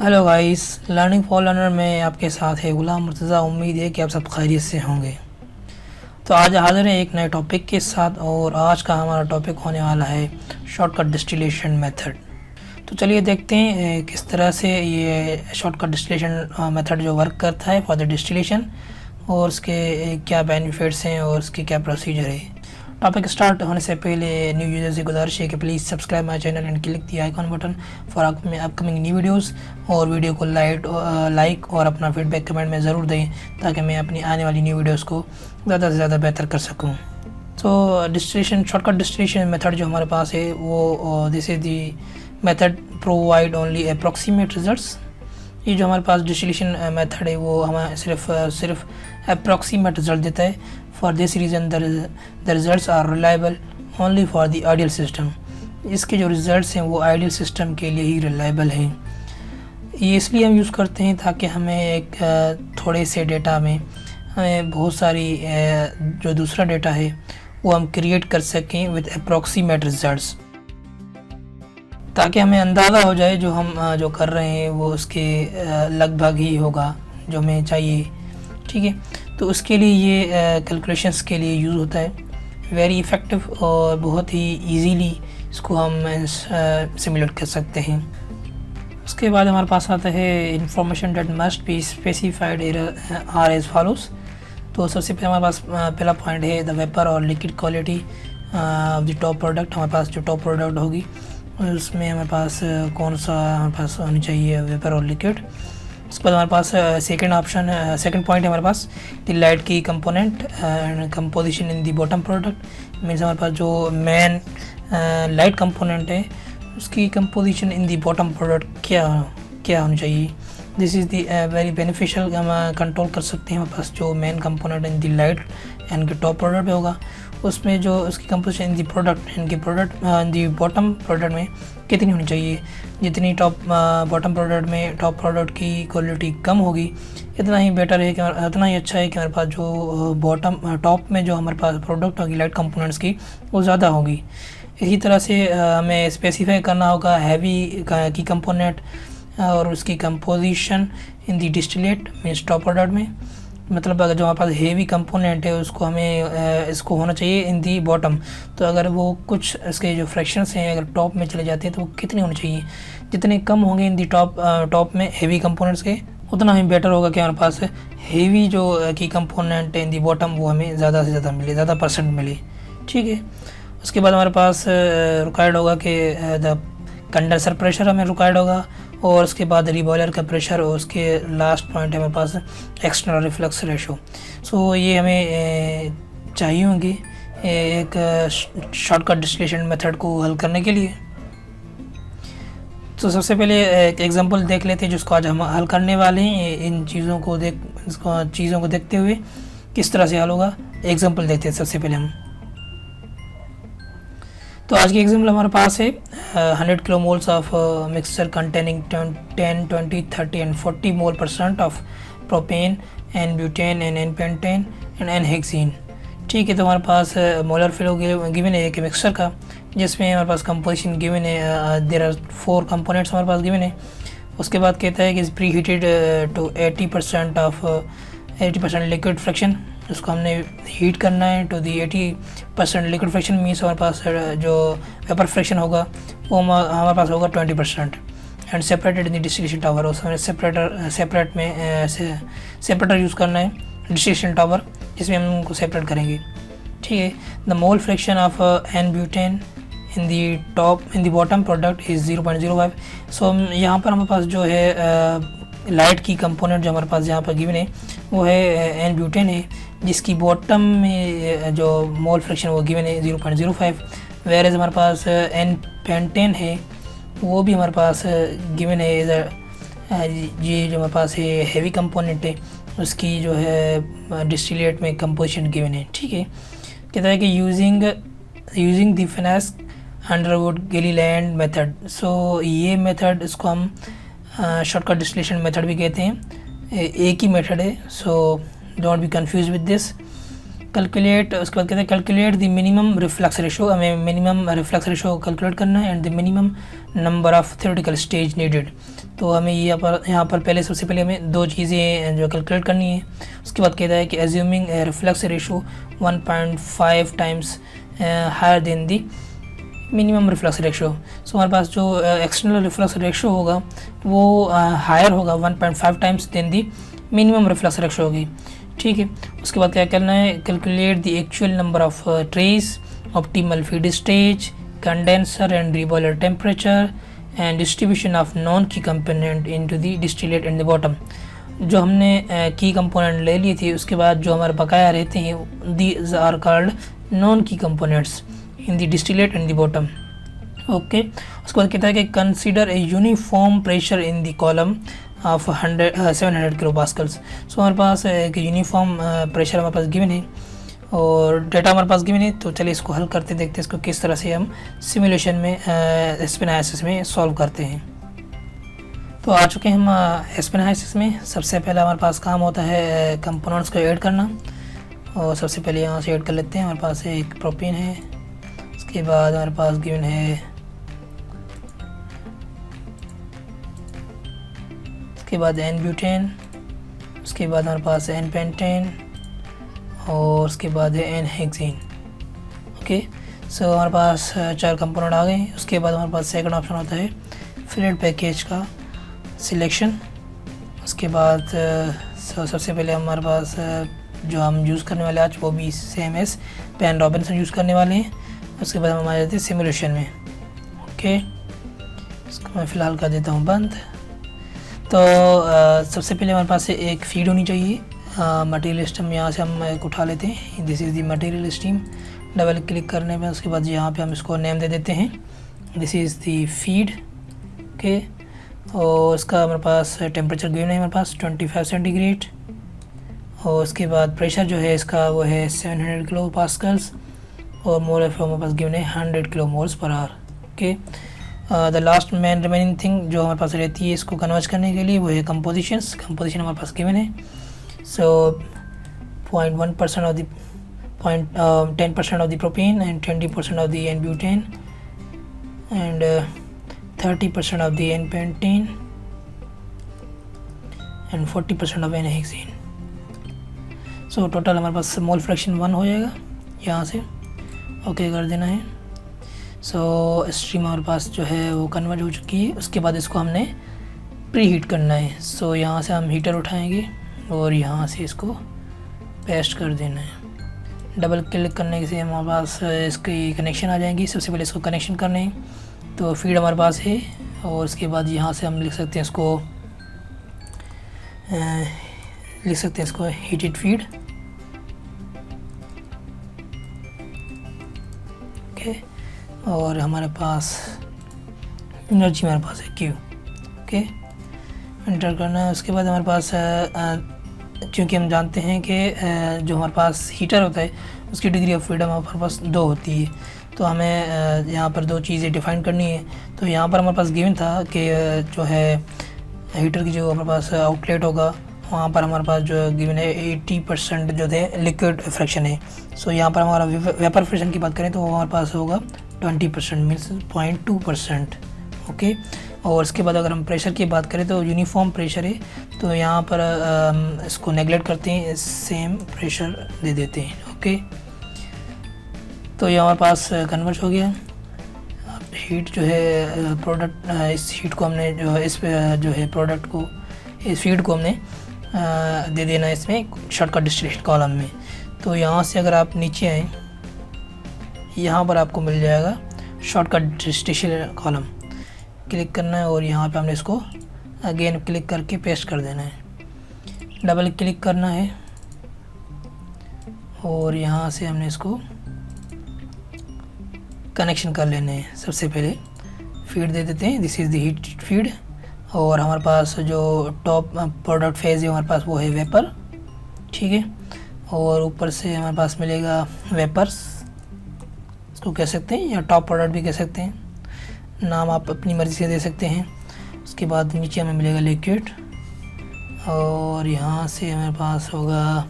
Hello guys, learning for learner में आपके साथ है गुलाम मुर्तज़ा। उम्मीद है कि आप सब खैरियत से होंगे। तो आज हाज़िर है एक नए टॉपिक के साथ और आज का हमारा टॉपिक होने वाला है शॉर्टकट डिस्टिलेशन मेथड। तो चलिए देखते हैं किस तरह से ये शॉर्टकट डिस्टिलेशन मेथड जो वर्क करता है फॉर द डिस्टिलेशन और उसके क्या बेनिफिट्स हैं और उसके क्या प्रोसीजर है। टॉपिक स्टार्ट होने से पहले न्यू यूज़र से गुजारिश है कि please subscribe my channel and click the icon button for upcoming new videos और वीडियो को लाइक और अपना फीडबैक कमेंट में ज़रूर दें ताकि मैं अपनी आने वाली न्यू वीडियोस को ज़्यादा से ज़्यादा बेहतर कर सकूं। तो डिस्टिलेशन शॉर्टकट डिस्टिलेशन मेथड जो हमारे पास है वो this is the method provide only approximate results. ये जो हमारे पास डिस्टिलेशन मेथड है वो हमें सिर्फ अप्रॉक्सीमेट रिजल्ट देता है। For this reason the results are reliable only for the ideal system. इसके जो रिज़ल्ट्स हैं वो आइडियल सिस्टम के लिए ही रिलायबल हैं। ये इसलिए हम यूज़ करते हैं ताकि हमें एक थोड़े से डेटा में हमें बहुत सारी जो दूसरा डेटा है वो हम क्रिएट कर सकें विद अप्रॉक्सीमेट रिजल्ट्स, ताकि हमें अंदाज़ा हो जाए जो हम जो कर रहे हैं वो उसके लगभग ही होगा जो हमें चाहिए। ठीक है, तो उसके लिए ये कैलकुलेशंस के लिए यूज़ होता है। वेरी इफ़ेक्टिव और बहुत ही इजीली इसको हम सिमुलेट कर सकते हैं। उसके बाद हमारे पास आता है information that must be specified are as follows. तो सबसे पहले हमारे पास पहला पॉइंट है द वेपर और liquid quality of the top product. हमारे पास जो टॉप प्रोडक्ट होगी उसमें हमारे पास कौन सा हमारे पास होनी चाहिए, वेपर और लिक्विड। उसके बाद हमारे पास सेकंड पॉइंट है हमारे पास द लाइट की component and composition in the bottom product. Means हमारे पास जो मेन लाइट कंपोनेंट है उसकी composition in the bottom product क्या होनी चाहिए। This is the very beneficial. हम कंट्रोल कर सकते हैं हमारे पास जो main component in the light and top product पे होगा उसमें जो उसकी composition in the product in the bottom product में कितनी होनी चाहिए। जितनी बॉटम प्रोडक्ट में टॉप प्रोडक्ट की क्वालिटी कम होगी इतना ही बेटर है कि इतना ही अच्छा है कि हमारे पास जो टॉप में जो हमारे पास प्रोडक्ट होगी लाइट कंपोनेंट्स की वो ज़्यादा होगी। इसी तरह से हमें स्पेसिफाई करना होगा हैवी की कंपोनेंट और उसकी composition in the distillate means top product में। मतलब अगर जो हमारे पास हेवी कंपोनेंट है उसको हमें इसको होना चाहिए इन दी बॉटम। तो अगर वो कुछ इसके जो फ्रैक्शंस हैं अगर टॉप में चले जाते हैं तो वो कितने होने चाहिए। जितने कम होंगे इन दी टॉप में हेवी कंपोनेंट्स के उतना ही बेटर होगा कि हमारे पास हेवी जो की कंपोनेंट है इन दी बॉटम वो हमें ज़्यादा से ज़्यादा मिले, ज़्यादा परसेंट मिले। ठीक है, उसके बाद हमारे पास रिक्वायर्ड होगा कि द कंडेंसर प्रेशर हमें रिक्वायर्ड होगा और उसके बाद रिबॉयलर का प्रेशर और उसके लास्ट पॉइंट है हमारे पास एक्सटर्नल रिफ्लक्स रेशो। सो ये हमें चाहिए होंगे एक शॉर्टकट डिस्टिलेशन मेथड को हल करने के लिए। तो सबसे पहले एक एग्जांपल देख लेते हैं जिसको आज हम हल करने वाले हैं। इन चीज़ों को देखते हुए किस तरह से हल होगा एग्जांपल देखते हैं सबसे पहले हम। तो आज की एग्जाम्पल हमारे पास है 100 kilo moles of mixture containing 10, 20, 30 and 40 mole % of propane and butane and N pentane and N hexane. ठीक है, तो हमारे पास मोलर फ्लो गिवन है एक मिक्सचर का जिसमें हमारे पास कंपोजिशन गिवन है। देयर आर 4 कंपोनेंट्स हमारे पास गिवन है। उसके बाद कहता है कि preheated to 80% liquid fraction. उसको हमने हीट करना है to the 80% liquid fraction. Means हमारे पास जो वेपर फ्रैक्शन होगा वो हमारे पास होगा 20% and separated in the distillation tower. उसमें हमें सेपरेटर यूज़ करना है डिस्टिलेशन टावर जिसमें हम उनको सेपरेट करेंगे। ठीक है, the mole fraction of N butane in the bottom product is 0.05। So यहाँ पर हमारे पास जो है लाइट की कंपोनेंट जो हमारे पास यहाँ पर गिवन है वो है एन ब्यूटेन है जिसकी बॉटम में जो मोल फ्रैक्शन वो गिवन है 0.05। वेरेज हमारे पास एन पेंटेन है वो भी हमारे पास गिवन है। ये जो हमारे पास है हेवी कंपोनेंट है उसकी जो है डिस्टिलेट में कंपोजिशन गिवन है। ठीक है, कहता है कि using the Fenske Underwood Gilliland method. So ये मेथड इसको हम शॉर्टकट डिस्टिलेशन मेथड भी कहते हैं। एक ही मेथड है, so don't be confuse with this. Calculate, उसके बाद कहते हैं calculate the minimum reflux ratio, हमें मिनिमम रिफ्लक्स रेशो कैलकुलेट करना है, and the minimum number of theoretical stage needed. तो हमें यहाँ पर पहले सबसे पहले हमें दो चीज़ें जो कैलकुलेट करनी है। उसके बाद कहता है कि assuming reflux ratio 1.5 times higher than the minimum reflux ratio. So हमारे पास जो एक्सटर्नल रिफ्लक्स रेशो होगा वो हायर होगा 1.5 times than the minimum reflux ratio होगी, ठीक है। उसके बाद क्या करना है, calculate the actual number of trays, optimal feed stage, condenser and reboiler temperature and distribution of non key component into the distillate and the bottom. जो हमने की कंपोनेंट ले ली थी उसके बाद जो हमारे बकाया रहते हैं these are called non key components in the distillate and the bottom, okay. उसके बाद कहता है कि consider a uniform pressure in the column of 700 kilo pascals. So हमारे पास एक यूनिफॉर्म प्रेशर हमारे पास गिवन है और डेटा हमारे पास गिवन है। तो चलिए इसको हल करते देखते हैं इसको किस तरह से हम सिमुलेशन में एस्पेनाइसिस में सॉल्व करते हैं। तो आ चुके हैं हम एस्पेनाइसिस में। सबसे पहले हमारे पास काम होता है कंपोनेंट्स को ऐड करना, और सबसे पहले यहाँ से ऐड कर लेते हैं। हमारे पास एक प्रोपीन है, उसके बाद हमारे पास गिवन है, उसके बाद एन ब्यूटेन, उसके बाद हमारे पास एन पेंटेन और उसके बाद है एन हेक्सेन, ओके। सो हमारे पास 4 कंपोनेंट आ गए। उसके बाद हमारे पास सेकंड ऑप्शन होता है फिलेट पैकेज का सिलेक्शन। उसके बाद सबसे पहले हमारे पास जो हम यूज़ करने वाले आज वो भी same as Peng Robinson use करने वाले हैं। उसके बाद हम आ जाते हैं सिमुलेशन में, ओके। इसको मैं फ़िलहाल कर देता हूँ बंद। तो सबसे पहले हमारे पास एक फीड होनी चाहिए, मटेरियल स्टीम। यहाँ से हम एक उठा लेते हैं, this is the material steam. Double click करने में उसके बाद यहाँ पे हम इसको नेम दे देते हैं, this is the feed, okay. और उसका हमारे पास टेम्परेचर गिवन है हमारे पास 25 सेंटीग्रेड, और उसके बाद प्रेशर जो है इसका वो है 700 किलो पास्कल्स, और मोल ऑफ फ्लो हमारे पास गिवन है 100 kilo moles per hour, okay. The last main remaining thing जो हमारे पास रहती है इसको कन्वर्ट करने के लिए वो है कंपोजिशन हमारे पास गिवन है। So 0.1% of the 10% of the propane and 20% of the N butane and 30% of the N pentane and 40% of N hexane. So total हमारे पास मोल फ्रैक्शन 1 हो जाएगा। यहाँ से ओके कर देना है। सो स्ट्रीम हमारे पास जो है वो कन्वर्ट हो चुकी है। उसके बाद इसको हमने प्री हीट करना है। सो यहाँ से हम हीटर उठाएंगे और यहाँ से इसको पेस्ट कर देना है। डबल क्लिक करने से हमारे पास इसकी कनेक्शन आ जाएंगी। सबसे पहले इसको कनेक्शन करने हैं। तो फीड हमारे पास है, और उसके बाद यहाँ से हम लिख सकते हैं इसको हीटेड फीड, ओके। और हमारे पास एनर्जी हमारे पास है Q, ओके, एंटर करना है। उसके बाद हमारे पास क्योंकि हम जानते हैं कि जो हमारे पास हीटर होता है उसकी डिग्री ऑफ फ्रीडम हमारे पास 2 होती है। तो हमें यहाँ पर 2 चीज़ें डिफ़ाइन करनी है। तो यहाँ पर हमारे पास गिवन था कि जो है हीटर की जो हमारे पास आउटलेट होगा वहाँ पर हमारे पास जो गिवन है 80% जो थे लिक्विड फ्रैक्शन है। सो यहाँ पर हमारा वेपर फ्रैक्शन की बात करें तो हमारे पास होगा 20% मीन्स 0.2%, ओके। और उसके बाद अगर हम प्रेशर की बात करें तो यूनिफॉर्म प्रेशर है, तो यहाँ पर इसको नेगलेक्ट करते हैं, सेम प्रेशर दे देते हैं, ओके। तो ये हमारे पास कन्वर्ट हो गया। हीट जो है प्रोडक्ट, इस हीट को हमने जो है प्रोडक्ट को, इस फीड को हमने दे देना है इसमें शॉर्टकट डिस्टिलेशन कॉलम में। तो यहाँ से अगर आप नीचे आएँ, यहाँ पर आपको मिल जाएगा शॉर्टकट डिस्टिलेशन कॉलम, क्लिक करना है और यहाँ पे हमने इसको अगेन क्लिक करके पेस्ट कर देना है। डबल क्लिक करना है और यहाँ से हमने इसको कनेक्शन कर लेने हैं। सबसे पहले फीड दे देते हैं, this is the heat feed, और हमारे पास जो टॉप प्रोडक्ट फेज़ है हमारे पास वो है वेपर, ठीक है। और ऊपर से हमारे पास मिलेगा वेपर्स, इसको कह सकते हैं, या टॉप प्रोडक्ट भी कह सकते हैं, नाम आप अपनी मर्ज़ी से दे सकते हैं। उसके बाद नीचे हमें मिलेगा लिक्विड, और यहाँ से हमारे पास होगा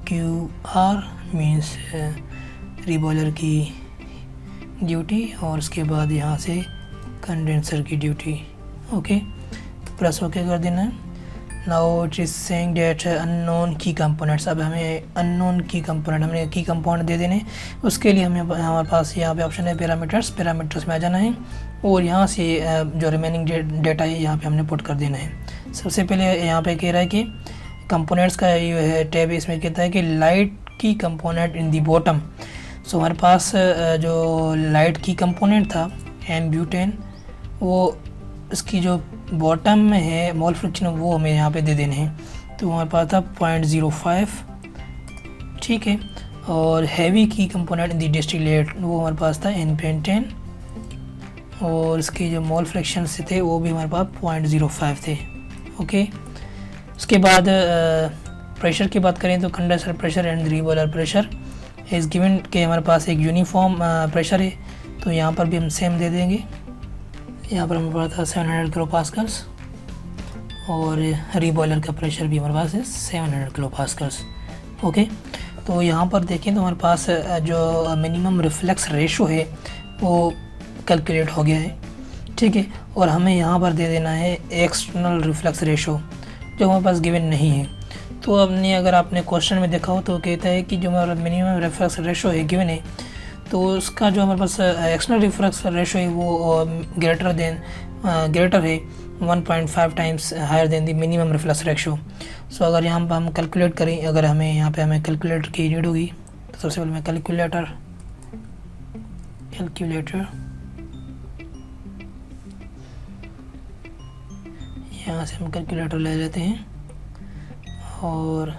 QR मीन्स रीबॉयलर की ड्यूटी, और उसके बाद यहाँ से कंडेंसर की ड्यूटी। ओके, प्रेस ओके कर देना है। Now it is saying that unknown की कंपोनेंट्स। अब हमें अननोन की कंपोनेंट, हमने की कंपोनेंट दे देने, उसके लिए हमें हमारे पास यहाँ पे ऑप्शन है पैरामीटर्स। पैरामीटर्स में आ जाना है और यहाँ से जो रिमेनिंग डेटा है यहाँ पे हमने पुट कर देना है। सबसे पहले यहाँ पे कह रहा है कि कंपोनेंट्स का ये है टैब, इसमें कहता है कि लाइट की कंपोनेंट इन दी बॉटम। सो हमारे पास जो लाइट की कंपोनेंट था एन ब्यूटेन, वो इसकी जो बॉटम में है मोल फ्रैक्शन वो हमें यहाँ पे दे देने हैं। तो हमारे पास था 0.05, ठीक है। और हैवी की कंपोनेंट इन दी डिस्टिलेट वो हमारे पास था एन पेंटेन, और इसके जो मोल फ्रैक्शन से थे वो भी हमारे पास 0.05 थे। ओके, उसके बाद प्रेशर की बात करें तो condenser pressure and reboiler pressure is given के हमारे पास एक यूनिफॉर्म प्रेशर है, तो यहाँ पर भी हम सेम दे देंगे। यहाँ पर हमारे पास था 700 किलो पास्कल्स, और रीबॉयलर का प्रेशर भी हमारे पास है 700 किलो पास्कल्स। ओके, तो यहाँ पर देखें तो हमारे पास जो मिनिमम रिफ्लेक्स रेशो है वो कैलकुलेट हो गया है, ठीक है। और हमें यहाँ पर दे देना है एक्सटर्नल रिफ्लेक्स रेशो, जो हमारे पास गिवन नहीं है। तो अगर आपने क्वेश्चन में देखा हो तो कहता है कि जो हमारा मिनिमम रिफ्लेक्स रेशो है गिवन है, तो उसका जो हमारे पास एक्सटर्नल रिफ्लेक्स रेशो है वो ग्रेटर है 1.5 times higher than the minimum reflex ratio. So अगर यहाँ पर हम कैलकुलेट करें, अगर हमें कैलकुलेटर की नीड होगी, तो सबसे पहले मैं कैलकुलेटर यहाँ से हम कैलकुलेटर ले लेते हैं, और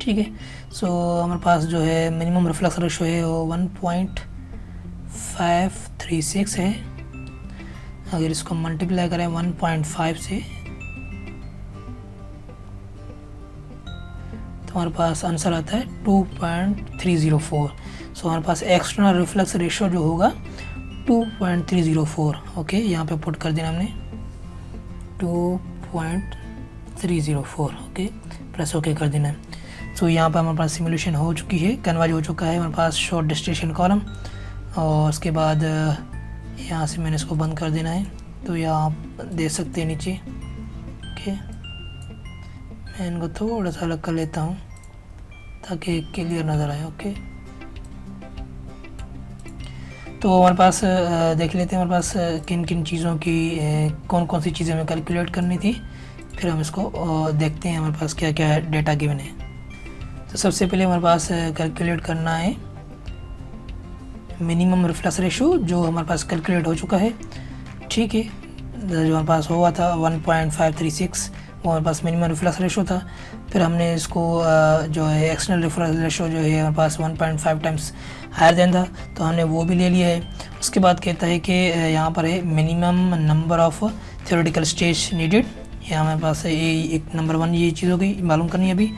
ठीक है। सो हमारे पास जो है मिनिमम रिफ्लेक्स रेशो है वो 1.536 है। अगर इसको मल्टीप्लाई करें 1.5 से, तो हमारे पास आंसर आता है 2.304। सो हमारे पास एक्सटर्नल रिफ्लेक्स रेशो जो होगा 2.304। ओके, यहाँ पे पुट कर देना हमने 2.304। ओके, प्रेस ओके कर देना है। तो यहाँ पर हमारे पास सिमुलेशन हो चुकी है, कन्वर्ज हो चुका है हमारे पास शॉर्ट डेस्टिनेशन कॉलम, और उसके बाद यहाँ से मैंने इसको बंद कर देना है। तो यहाँ आप देख सकते हैं नीचे। ओके, मैं इनको थोड़ा सा अलग कर लेता हूँ ताकि क्लियर नज़र आए। ओके, तो हमारे पास देख लेते हैं हमारे पास किन किन चीज़ों की कौन कौन सी चीज़ें हमें कैलकुलेट करनी थी, फिर हम इसको देखते हैं हमारे पास क्या क्या डेटा गिवन है। तो सबसे पहले हमारे पास कैलकुलेट करना है मिनिमम रिफ्लेक्स रेशो, जो हमारे पास कैलकुलेट हो चुका है, ठीक है। जो हमारे पास हुआ था 1.536, वो हमारे पास मिनिमम रिफ्लेक्स रेशो था। फिर हमने इसको जो है एक्सटर्नल रिफ्लेक्स रेशो जो है हमारे पास 1.5 टाइम्स हायर देन था, तो हमने वो भी ले लिया है। उसके बाद कहता है कि यहाँ पर है minimum number of theoretical stage needed. यहाँ हमारे पास है एक नंबर 1 ये चीज़ हो गई, मालूम करनी है अभी।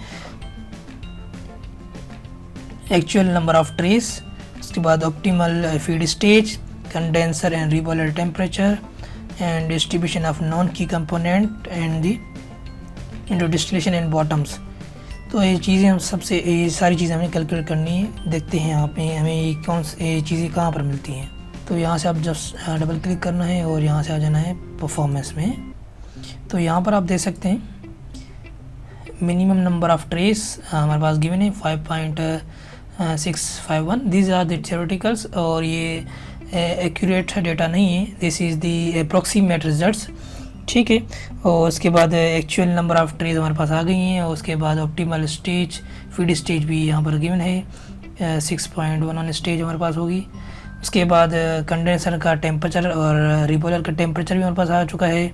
एक्चुअल नंबर ऑफ ट्रेस, उसके बाद optimal feed stage, condenser and reboiler temperature and distribution of non key component and the into distillation and bottoms. तो ये चीज़ें हम ये सारी चीज़ें हमें कैलकुलेट करनी है। देखते हैं यहाँ पे हमें ये चीज़ें कहाँ पर मिलती हैं। तो यहाँ से आप जस्ट डबल क्लिक करना है और यहाँ से आ जाना है परफॉर्मेंस में। तो यहाँ पर आप देख सकते हैं मिनिमम नंबर ऑफ ट्रेस हमारे पास गिवन है 5.651। दीज आर द थ्योरेटिकल्स, और ये एक्यूरेट डेटा नहीं है, this is the approximate results, ठीक है। और उसके बाद एक्चुअल नंबर ऑफ ट्रेज हमारे पास आ गई हैं, और उसके बाद ऑप्टिमल स्टेज फीड स्टेज भी यहाँ पर गिवन है 6.11 स्टेज हमारे पास होगी। उसके बाद कंडेंसर का टेम्परेचर और रीबॉयलर का टेम्परेचर भी हमारे पास आ चुका है,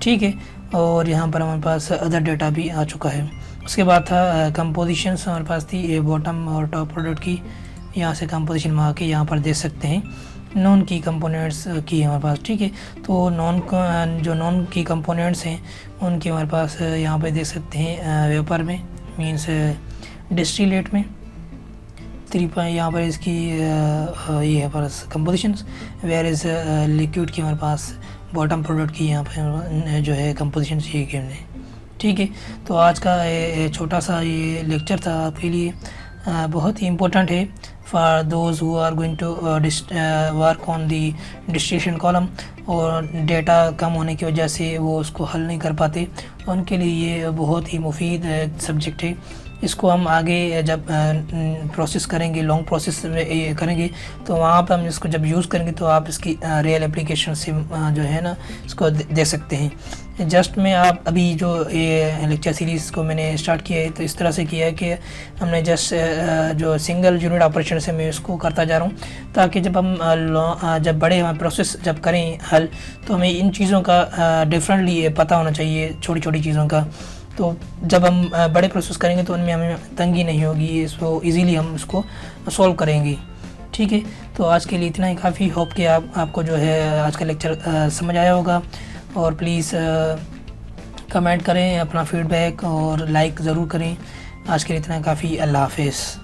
ठीक है। और यहाँ पर हमारे पास अदर डेटा भी आ चुका है। उसके बाद था कंपोजिशंस हमारे पास थी बॉटम और टॉप प्रोडक्ट की, यहाँ से कंपोजिशन में आके यहाँ पर देख सकते हैं नॉन की कंपोनेंट्स की हमारे पास, ठीक है। तो जो नॉन की कंपोनेंट्स हैं उनकी हमारे पास यहाँ पे देख सकते हैं वेपर में मींस डिस्टिलेट में 3 यहाँ पर इसकी ये है पर कंपोजिशंस, वेयर इज़ लिक्विड की हमारे पास बॉटम प्रोडक्ट की यहाँ पर जो है कंपोजिशंस ये गिवन है। ठीक है। तो आज का ये छोटा सा ये लेक्चर था आपके लिए, बहुत ही इम्पोर्टेंट है for those who are going to work on the distribution column, और डेटा कम होने की वजह से वो उसको हल नहीं कर पाते, उनके लिए ये बहुत ही मुफीद सब्जेक्ट है। इसको हम आगे जब प्रोसेस करेंगे, लॉन्ग प्रोसेस में करेंगे, तो वहाँ पर हम इसको जब यूज़ करेंगे तो आप इसकी रियल एप्लीकेशन से जो है ना इसको दे सकते हैं। जस्ट मैं आप अभी जो ये लेक्चर सीरीज़ को मैंने स्टार्ट किया है तो इस तरह से किया है कि हमने जस्ट जो सिंगल यूनिट ऑपरेशन से मैं इसको करता जा रहा हूँ, ताकि जब हम जब बड़े हम प्रोसेस जब करें हल, तो हमें इन चीज़ों का डिफरेंटली पता होना चाहिए, छोटी छोटी चीज़ों का। तो जब हम बड़े प्रोसेस करेंगे तो उनमें हमें तंगी नहीं होगी, इसको इजीली हम इसको सॉल्व करेंगे। ठीक है, तो आज के लिए इतना ही काफ़ी। होप कि आपको जो है आज का लेक्चर समझ आया होगा, और प्लीज़ कमेंट करें अपना फीडबैक और लाइक ज़रूर करें। आज के लिए इतना काफ़ी। अल्लाह हाफ़िज़।